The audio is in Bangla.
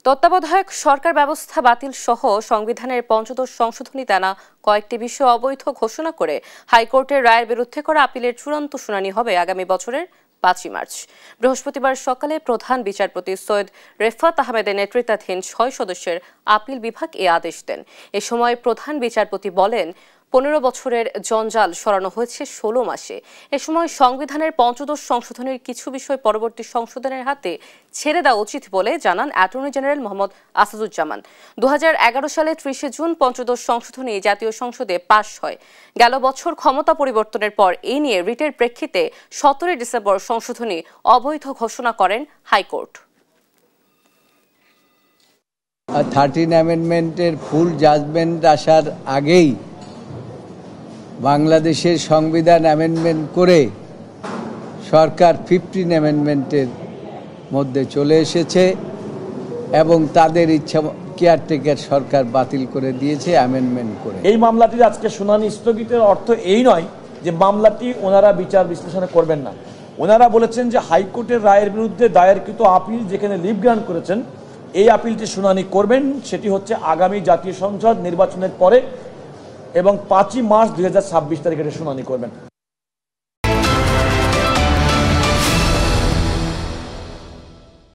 তত্ত্বাবধায়ক সরকার ব্যবস্থা বাতিল সহ সংবিধানের পঞ্চদশ সংশোধনীতে আনা কয়েকটি বিষয় অবৈধ ঘোষণা করে হাইকোর্টের রায়ের বিরুদ্ধে করা আপিলের চূড়ান্ত শুনানি হবে আগামী বছরের 5 মার্চ। বৃহস্পতিবার সকালে প্রধান বিচারপতি সৈয়দ রেফাত আহমেদের নেতৃত্বাধীন 6 সদস্যের আপিল বিভাগ এ আদেশ দেন। এ সময় প্রধান বিচারপতি বলেন, 15 বছরের জঞ্জাল সরানো হয়েছে 16 মাসে। এ সময় সংবিধানের পঞ্চদশ সংশোধনীর কিছু বিষয় পরবর্তী সংশোধনের হাতে ছেড়ে দেওয়া উচিত বলে জানান অ্যাটর্নি জেনারেল মোহাম্মদ আসাদুজ্জামান। 2011 সালে 30 জুন পঞ্চদশ সংশোধনী জাতীয় সংসদে পাশ হয়। গেল বছর ক্ষমতা পরিবর্তনের পর এ নিয়ে রিটের প্রেক্ষিতে 17 ডিসেম্বর সংশোধনী অবৈধ ঘোষণা করেন হাইকোর্ট। 13 অ্যামেন্ডমেন্টের ফুল জাজমেন্ট আসার আগেই বাংলাদেশের সংবিধান অ্যামেন্ডমেন্ট করে সরকার 15 অ্যামেন্ডমেন্টের মধ্যে চলে এসেছে এবং তাদের ইচ্ছা কেয়ারটেকার সরকার বাতিল করে দিয়েছে অ্যামেন্ডমেন্ট করে। এই মামলাটির আজকে শুনানি স্থগিতের অর্থ এই নয় যে মামলাটি ওনারা বিচার বিশ্লেষণ করবেন না। ওনারা বলেছেন যে হাইকোর্টের রায়ের বিরুদ্ধে দায়েরকৃত আপিল যেখানে লিভ গ্রান্ট করেছেন, এই আপিলটি শুনানি করবেন। সেটি হচ্ছে আগামী জাতীয় সংসদ নির্বাচনের পরে এবং 5 মার্চ 2026 তারিখে শুনানি করবেন।